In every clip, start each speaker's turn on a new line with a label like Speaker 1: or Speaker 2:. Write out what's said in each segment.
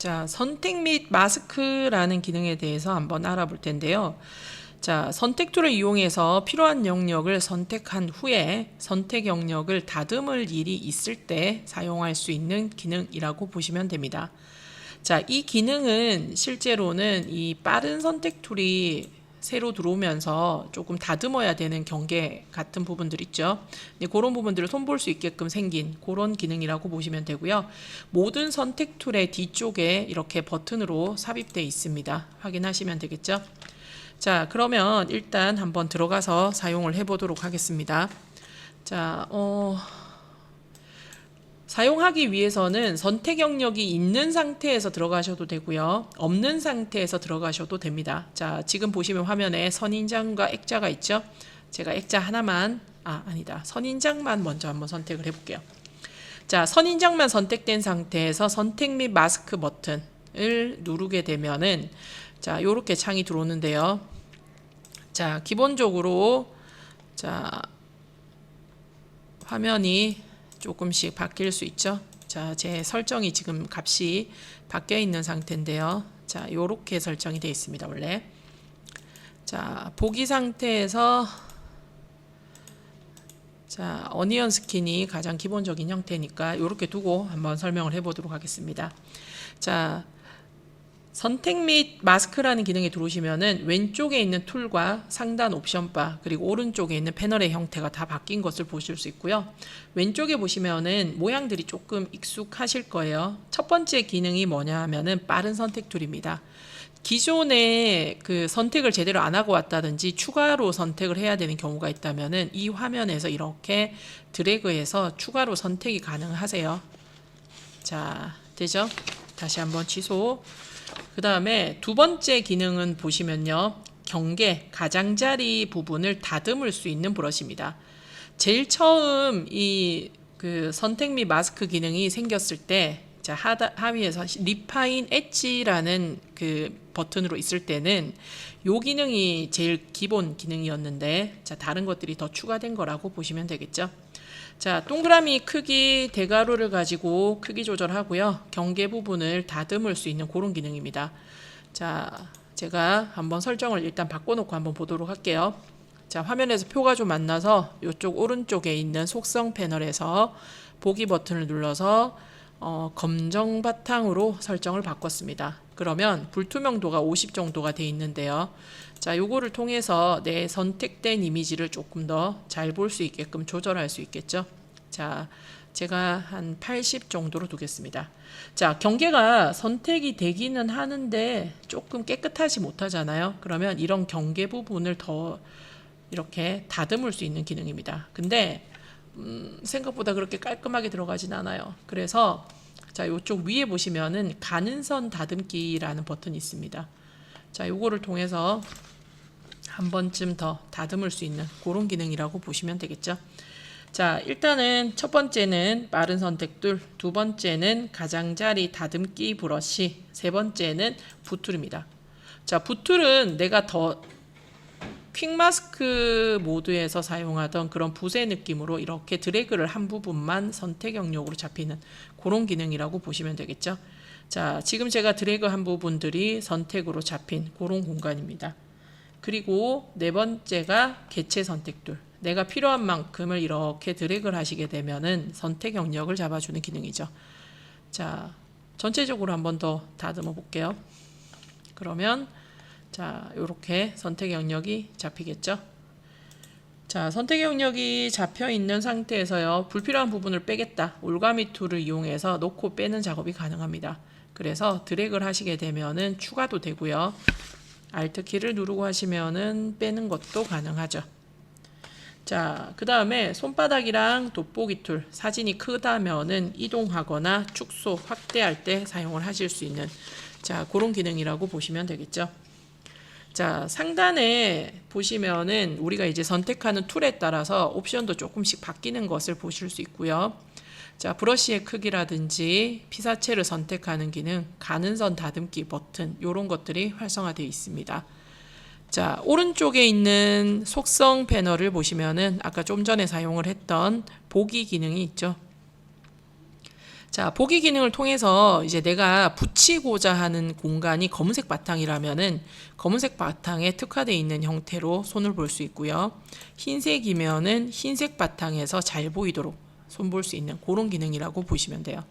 Speaker 1: 자, 선택 및 마스크라는 기능에 대해서 한번 알아볼 텐데요. 자, 선택 툴을 이용해서 필요한 영역을 선택한 후에 선택 영역을 다듬을 일이 있을 때 사용할 수 있는 기능이라고 보시면 됩니다. 자, 이 기능은 실제로는 이 빠른 선택 툴이 새로 들어오면서 조금 다듬어야 되는 경계 같은 부분들 있죠. 그런 부분들을 손볼 수 있게끔 생긴 그런 기능이라고 보시면 되고요. 모든 선택 툴의 뒤쪽에 이렇게 버튼으로 삽입되어 있습니다. 확인하시면 되겠죠. 자, 그러면 일단 한번 들어가서 사용을 해보도록 하겠습니다. 자, 사용하기 위해서는 선택 영역이 있는 상태에서 들어가셔도 되고요. 없는 상태에서 들어가셔도 됩니다. 자, 지금 보시면 화면에 선인장과 액자가 있죠. 제가 액자 하나만, 아니다. 선인장만 먼저 한번 선택을 해볼게요. 자, 선인장만 선택된 상태에서 선택 및 마스크 버튼을 누르게 되면은 자, 요렇게 창이 들어오는데요. 자, 기본적으로 자, 화면이 조금씩 바뀔 수 있죠. 자, 제 설정이 지금 값이 바뀌어 있는 상태인데요. 자, 요렇게 설정이 되어 있습니다. 원래. 자, 보기 상태에서 자, 어니언 스킨이 가장 기본적인 형태니까 요렇게 두고 한번 설명을 해 보도록 하겠습니다. 자, 선택 및 마스크라는 기능에 들어오시면은 왼쪽에 있는 툴과 상단 옵션 바 그리고 오른쪽에 있는 패널의 형태가 다 바뀐 것을 보실 수 있고요. 왼쪽에 보시면은 모양들이 조금 익숙하실 거예요. 첫 번째 기능이 뭐냐 하면은 빠른 선택 툴입니다. 기존에 그 선택을 제대로 안 하고 왔다든지 추가로 선택을 해야 되는 경우가 있다면은 이 화면에서 이렇게 드래그해서 추가로 선택이 가능하세요. 자, 되죠? 다시 한번 취소. 그 다음에 두 번째 기능은 보시면요. 경계, 가장자리 부분을 다듬을 수 있는 브러쉬입니다. 제일 처음 이 그 선택 및 마스크 기능이 생겼을 때 자, 하위에서 리파인 엣지라는 그 버튼으로 있을 때는 요 기능이 제일 기본 기능이었는데 자, 다른 것들이 더 추가된 거라고 보시면 되겠죠. 자, 동그라미 크기 대괄호를 가지고 크기 조절하고요. 경계 부분을 다듬을 수 있는 그런 기능입니다. 자, 제가 한번 설정을 일단 바꿔놓고 한번 보도록 할게요. 자, 화면에서 표가 좀 안 나서 이쪽 오른쪽에 있는 속성 패널에서 보기 버튼을 눌러서 검정 바탕으로 설정을 바꿨습니다. 그러면 불투명도가 50 정도가 돼 있는데요. 자, 요거를 통해서 내 선택된 이미지를 조금 더 잘 볼 수 있게끔 조절할 수 있겠죠. 자, 제가 한 80 정도로 두겠습니다. 자, 경계가 선택이 되기는 하는데 조금 깨끗하지 못하잖아요. 그러면 이런 경계 부분을 더 이렇게 다듬을 수 있는 기능입니다. 근데 생각보다 그렇게 깔끔하게 들어가진 않아요. 그래서 자, 이쪽 위에 보시면은 가는선 다듬기라는 버튼이 있습니다. 자, 요거를 통해서 한 번쯤 더 다듬을 수 있는 그런 기능이라고 보시면 되겠죠. 자, 일단은 첫 번째는 빠른 선택툴, 두 번째는 가장자리 다듬기 브러쉬, 세 번째는 붓툴입니다. 자, 붓툴은 내가 더 퀵마스크 모드에서 사용하던 그런 붓의 느낌으로 이렇게 드래그를 한 부분만 선택 영역으로 잡히는 그런 기능이라고 보시면 되겠죠. 자, 지금 제가 드래그 한 부분들이 선택으로 잡힌 그런 공간입니다. 그리고 네 번째가 개체 선택툴. 내가 필요한 만큼을 이렇게 드래그를 하시게 되면은 선택 영역을 잡아주는 기능이죠. 자, 전체적으로 한번 더 다듬어 볼게요. 그러면 자, 요렇게 선택 영역이 잡히겠죠. 자, 선택 영역이 잡혀 있는 상태에서요. 불필요한 부분을 빼겠다. 올가미 툴을 이용해서 놓고 빼는 작업이 가능합니다. 그래서 드래그를 하시게 되면은 추가도 되고요. Alt 키를 누르고 하시면은 빼는 것도 가능하죠. 자, 그 다음에 손바닥이랑 돋보기 툴, 사진이 크다면은 이동하거나 축소, 확대할 때 사용을 하실 수 있는 자, 그런 기능이라고 보시면 되겠죠. 자, 상단에 보시면은 우리가 이제 선택하는 툴에 따라서 옵션도 조금씩 바뀌는 것을 보실 수 있고요. 자, 브러쉬의 크기라든지 피사체를 선택하는 기능, 가는선 다듬기 버튼 이런 것들이 활성화되어 있습니다. 자, 오른쪽에 있는 속성 패널을 보시면은 아까 좀 전에 사용을 했던 보기 기능이 있죠. 자, 보기 기능을 통해서 이제 내가 붙이고자 하는 공간이 검은색 바탕이라면은 검은색 바탕에 특화되어 있는 형태로 손을 볼 수 있고요. 흰색이면은 흰색 바탕에서 잘 보이도록 손 볼 수 있는 그런 기능이라고 보시면 돼요.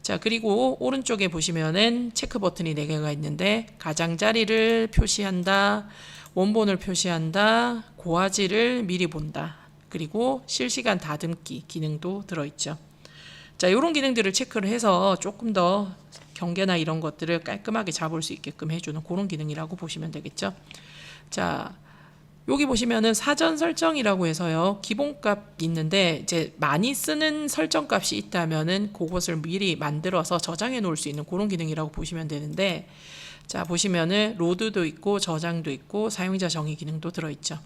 Speaker 1: 자, 그리고 오른쪽에 보시면은 체크 버튼이 4개가 있는데 가장자리를 표시한다, 원본을 표시한다, 고화질을 미리 본다, 그리고 실시간 다듬기 기능도 들어있죠. 자, 이런 기능들을 체크를 해서 조금 더 경계나 이런 것들을 깔끔하게 잡을 수 있게끔 해주는 그런 기능이라고 보시면 되겠죠. 자, 여기 보시면은 사전 설정이라고 해서요, 기본값 있는데 이제 많이 쓰는 설정값이 있다면은 그것을 미리 만들어서 저장해 놓을 수 있는 그런 기능이라고 보시면 되는데, 자, 보시면은 로드도 있고 저장도 있고 사용자 정의 기능도 들어있죠.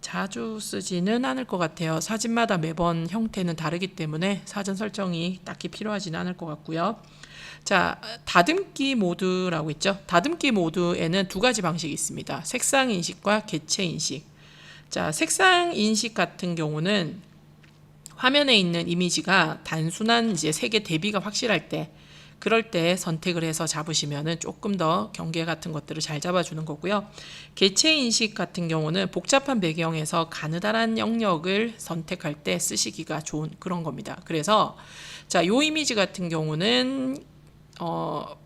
Speaker 1: 자주 쓰지는 않을 것 같아요. 사진마다 매번 형태는 다르기 때문에 사전 설정이 딱히 필요하지는 않을 것 같고요. 자, 다듬기 모드라고 있죠. 다듬기 모드에는 2가지 방식이 있습니다. 색상 인식과 개체 인식. 자, 색상 인식 같은 경우는 화면에 있는 이미지가 단순한 이제 색의 대비가 확실할 때, 그럴 때 선택을 해서 잡으시면은 조금 더 경계 같은 것들을 잘 잡아주는 거고요. 개체 인식 같은 경우는 복잡한 배경에서 가느다란 영역을 선택할 때 쓰시기가 좋은 그런 겁니다. 그래서 자, 요 이미지 같은 경우는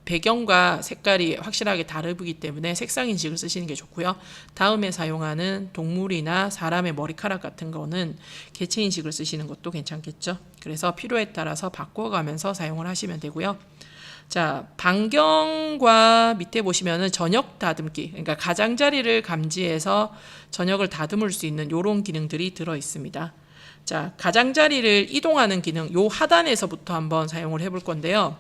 Speaker 1: 배경과 색깔이 확실하게 다르기 때문에 색상 인식을 쓰시는 게 좋고요. 다음에 사용하는 동물이나 사람의 머리카락 같은 거는 개체 인식을 쓰시는 것도 괜찮겠죠. 그래서 필요에 따라서 바꿔가면서 사용을 하시면 되고요. 자, 반경과 밑에 보시면은 전역 다듬기, 그러니까 가장자리를 감지해서 전역을 다듬을 수 있는 이런 기능들이 들어 있습니다. 자, 가장자리를 이동하는 기능, 요 하단에서부터 한번 사용을 해볼 건데요.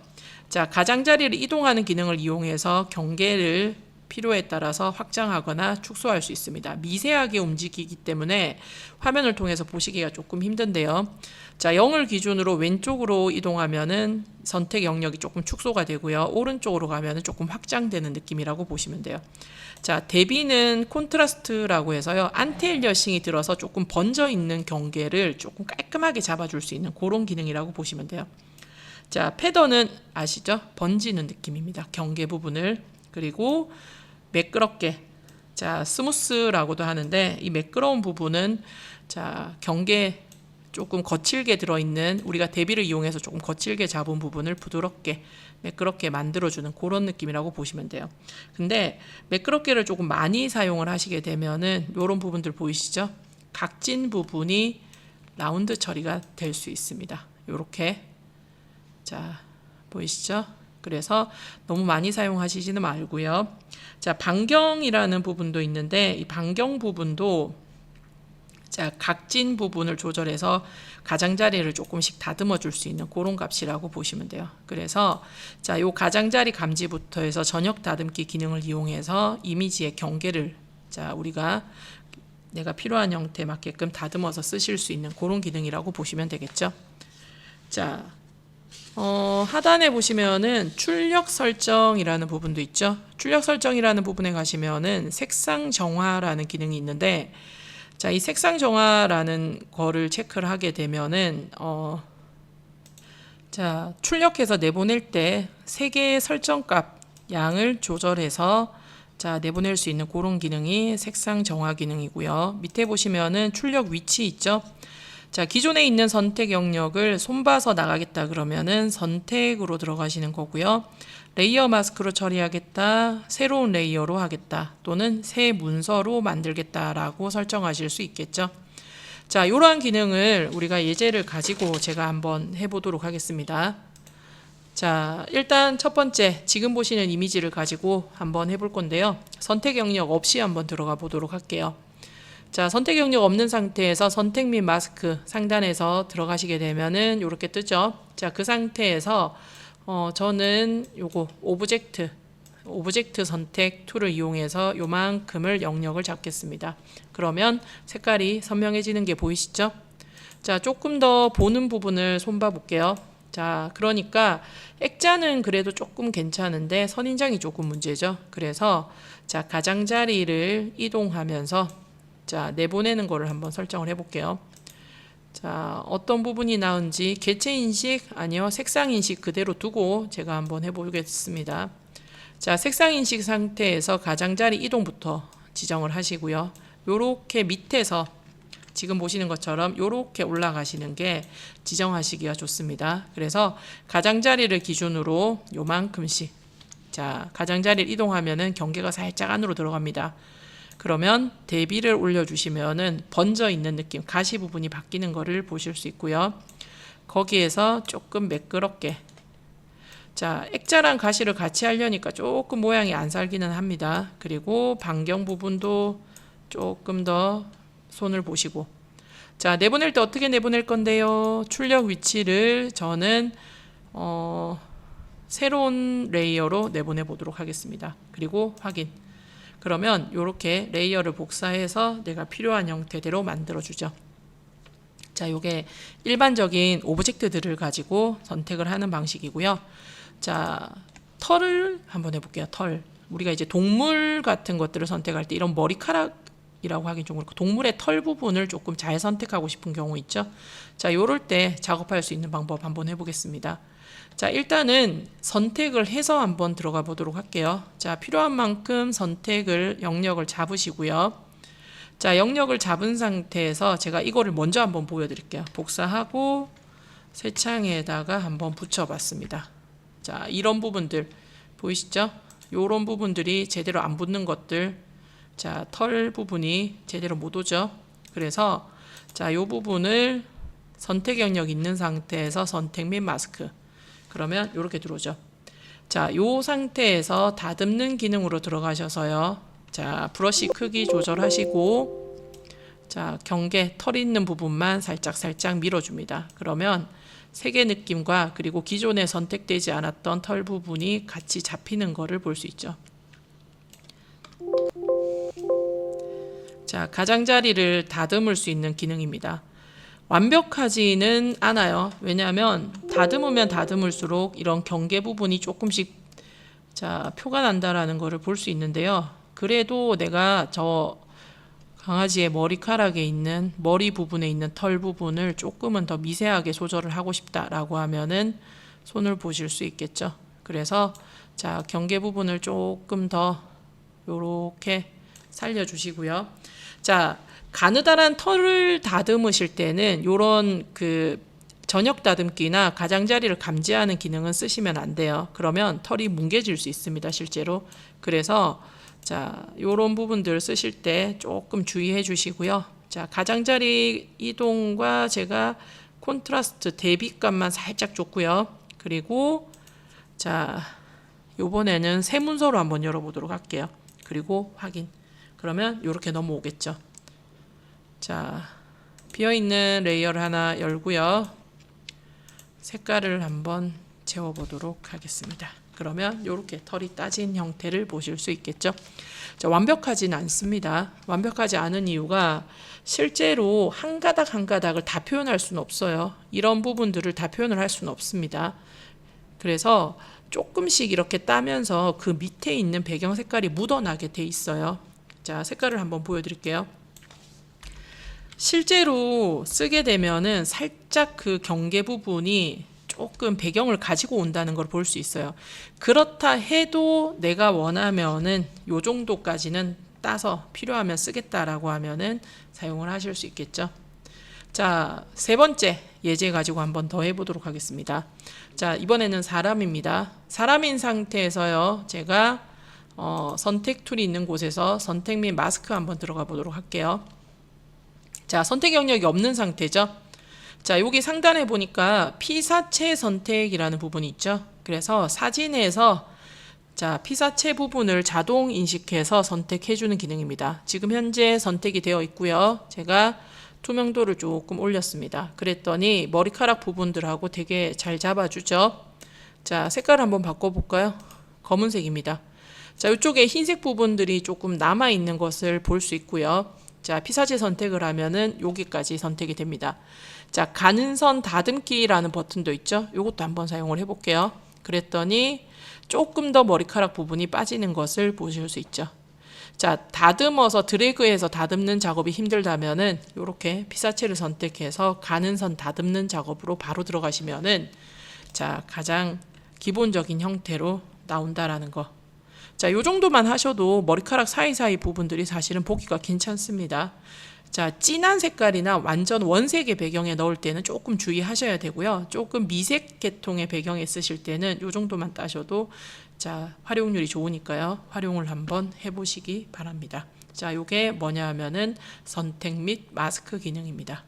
Speaker 1: 자, 가장자리를 이동하는 기능을 이용해서 경계를 필요에 따라서 확장하거나 축소할 수 있습니다. 미세하게 움직이기 때문에 화면을 통해서 보시기가 조금 힘든데요. 자, 0을 기준으로 왼쪽으로 이동하면은 선택 영역이 조금 축소가 되고요. 오른쪽으로 가면은 조금 확장되는 느낌이라고 보시면 돼요. 자, 대비는 콘트라스트라고 해서요, 안티엘리어싱이 들어서 조금 번져 있는 경계를 조금 깔끔하게 잡아줄 수 있는 그런 기능이라고 보시면 돼요. 자, 패턴은 아시죠? 번지는 느낌입니다. 경계 부분을. 그리고 매끄럽게, 자, 스무스라고도 하는데 이 매끄러운 부분은 자, 경계 조금 거칠게 들어있는, 우리가 대비를 이용해서 조금 거칠게 잡은 부분을 부드럽게 매끄럽게 만들어주는 그런 느낌이라고 보시면 돼요. 근데 매끄럽게를 조금 많이 사용을 하시게 되면은 이런 부분들 보이시죠? 각진 부분이 라운드 처리가 될 수 있습니다. 요렇게, 자, 보이시죠? 그래서 너무 많이 사용하시지는 말고요. 자, 반경이라는 부분도 있는데 이 반경 부분도 자, 각진 부분을 조절해서 가장자리를 조금씩 다듬어 줄 수 있는 그런 값이라고 보시면 돼요. 그래서 자, 요 가장자리 감지부터 해서 전역 다듬기 기능을 이용해서 이미지의 경계를 자, 우리가 내가 필요한 형태에 맞게끔 다듬어서 쓰실 수 있는 그런 기능이라고 보시면 되겠죠. 자, 하단에 보시면은 출력 설정이라는 부분도 있죠. 출력 설정이라는 부분에 가시면은 색상 정화라는 기능이 있는데, 자, 이 색상 정화라는 거를 체크를 하게 되면은 자, 출력해서 내보낼 때 3개의 설정값 양을 조절해서 자, 내보낼 수 있는 그런 기능이 색상 정화 기능이고요. 밑에 보시면은 출력 위치 있죠. 자, 기존에 있는 선택 영역을 손봐서 나가겠다 그러면은 선택으로 들어가시는 거고요. 레이어 마스크로 처리하겠다, 새로운 레이어로 하겠다, 또는 새 문서로 만들겠다라고 설정하실 수 있겠죠. 자, 이러한 기능을 우리가 예제를 가지고 제가 한번 해보도록 하겠습니다. 자, 일단 첫 번째 지금 보시는 이미지를 가지고 한번 해볼 건데요. 선택 영역 없이 한번 들어가 보도록 할게요. 자, 선택 영역 없는 상태에서 선택 및 마스크 상단에서 들어가시게 되면은 이렇게 뜨죠. 자, 그 상태에서 저는 요거 오브젝트 선택 툴을 이용해서 요만큼을 영역을 잡겠습니다. 그러면 색깔이 선명해지는 게 보이시죠? 자, 조금 더 보는 부분을 손봐 볼게요. 자, 그러니까 액자는 그래도 조금 괜찮은데 선인장이 조금 문제죠. 그래서 자, 가장자리를 이동하면서 자, 내보내는 거를 한번 설정을 해 볼게요. 자, 어떤 부분이 나은지 개체 인식 아니요, 색상 인식 그대로 두고 제가 한번 해보겠습니다. 자, 색상 인식 상태에서 가장자리 이동부터 지정을 하시고요. 요렇게 밑에서 지금 보시는 것처럼 요렇게 올라가시는 게 지정하시기가 좋습니다. 그래서 가장자리를 기준으로 요만큼씩, 자, 가장자리를 이동하면은 경계가 살짝 안으로 들어갑니다. 그러면 대비를 올려주시면은 번져 있는 느낌, 가시 부분이 바뀌는 거를 보실 수 있고요. 거기에서 조금 매끄럽게, 자, 액자랑 가시를 같이 하려니까 조금 모양이 안 살기는 합니다. 그리고 반경 부분도 조금 더 손을 보시고, 자, 내보낼 때 어떻게 내보낼 건데요? 출력 위치를 저는 새로운 레이어로 내보내 보도록 하겠습니다. 그리고 확인. 그러면 이렇게 레이어를 복사해서 내가 필요한 형태대로 만들어 주죠. 자, 요게 일반적인 오브젝트들을 가지고 선택을 하는 방식이고요. 자, 털을 한번 해볼게요. 털. 우리가 이제 동물 같은 것들을 선택할 때 이런 머리카락이라고 하긴 좀 그렇고 동물의 털 부분을 조금 잘 선택하고 싶은 경우 있죠. 자, 요럴 때 작업할 수 있는 방법 한번 해보겠습니다. 자, 일단은 선택을 해서 한번 들어가 보도록 할게요. 자, 필요한 만큼 선택을, 영역을 잡으시고요. 자, 영역을 잡은 상태에서 제가 이거를 먼저 한번 보여드릴게요. 복사하고 새 창에다가 한번 붙여봤습니다. 자, 이런 부분들 보이시죠? 요런 부분들이 제대로 안 붙는 것들, 자, 털 부분이 제대로 못 오죠. 그래서 자, 요 부분을 선택 영역 있는 상태에서 선택 및 마스크, 그러면 이렇게 들어오죠. 자, 요 상태에서 다듬는 기능으로 들어가셔서요. 자, 브러쉬 크기 조절하시고, 자, 경계 털 있는 부분만 살짝 밀어줍니다. 그러면 색의 느낌과 그리고 기존에 선택되지 않았던 털 부분이 같이 잡히는 거를 볼 수 있죠. 자, 가장자리를 다듬을 수 있는 기능입니다. 완벽하지는 않아요. 왜냐하면 다듬으면 다듬을수록 이런 경계 부분이 조금씩, 자, 표가 난다라는 것을 볼 수 있는데요. 그래도 내가 저 강아지의 머리카락에 있는, 머리 부분에 있는 털 부분을 조금은 더 미세하게 조절을 하고 싶다라고 하면은 손을 보실 수 있겠죠. 그래서 자, 경계 부분을 조금 더 요렇게 살려주시고요. 자, 가느다란 털을 다듬으실 때는 요런 그 전역 다듬기나 가장자리를 감지하는 기능은 쓰시면 안 돼요. 그러면 털이 뭉개질 수 있습니다, 실제로. 그래서 자, 요런 부분들 쓰실 때 조금 주의해 주시고요. 자, 가장자리 이동과 제가 콘트라스트 대비감만 살짝 줬고요. 그리고 자, 요번에는 새 문서로 한번 열어보도록 할게요. 그리고 확인. 그러면 이렇게 넘어오겠죠. 자, 비어있는 레이어를 하나 열고요. 색깔을 한번 채워보도록 하겠습니다. 그러면 이렇게 털이 따진 형태를 보실 수 있겠죠. 자, 완벽하진 않습니다. 완벽하지 않은 이유가 실제로 한 가닥 한 가닥을 다 표현할 수는 없어요. 이런 부분들을 다 표현을 할 수는 없습니다. 그래서 조금씩 이렇게 따면서 그 밑에 있는 배경 색깔이 묻어나게 돼 있어요. 자, 색깔을 한번 보여드릴게요. 실제로 쓰게 되면은 살짝 그 경계 부분이 조금 배경을 가지고 온다는 걸 볼 수 있어요. 그렇다 해도 내가 원하면은 요 정도까지는 따서 필요하면 쓰겠다라고 하면은 사용을 하실 수 있겠죠. 자, 세 번째 예제 가지고 한번 더 해보도록 하겠습니다. 자, 이번에는 사람입니다. 사람인 상태에서요, 제가 선택 툴이 있는 곳에서 선택 및 마스크 한번 들어가 보도록 할게요. 자, 선택 영역이 없는 상태죠. 자, 여기 상단에 보니까 피사체 선택이라는 부분이 있죠. 그래서 사진에서 자, 피사체 부분을 자동 인식해서 선택해 주는 기능입니다. 지금 현재 선택이 되어 있고요. 제가 투명도를 조금 올렸습니다. 그랬더니 머리카락 부분들하고 되게 잘 잡아주죠. 자, 색깔을 한번 바꿔볼까요? 검은색입니다. 자, 이쪽에 흰색 부분들이 조금 남아있는 것을 볼 수 있고요. 자, 피사체 선택을 하면은 여기까지 선택이 됩니다. 자, 가는 선 다듬기라는 버튼도 있죠. 이것도 한번 사용을 해볼게요. 그랬더니 조금 더 머리카락 부분이 빠지는 것을 보실 수 있죠. 자, 다듬어서 드래그해서 다듬는 작업이 힘들다면은 이렇게 피사체를 선택해서 가는 선 다듬는 작업으로 바로 들어가시면은 자, 가장 기본적인 형태로 나온다라는 거. 자, 요 정도만 하셔도 머리카락 사이사이 부분들이 사실은 보기가 괜찮습니다. 자, 진한 색깔이나 완전 원색의 배경에 넣을 때는 조금 주의하셔야 되고요. 조금 미색 계통의 배경에 쓰실 때는 요 정도만 따셔도 자, 활용률이 좋으니까요. 활용을 한번 해보시기 바랍니다. 자, 요게 뭐냐 하면은 선택 및 마스크 기능입니다.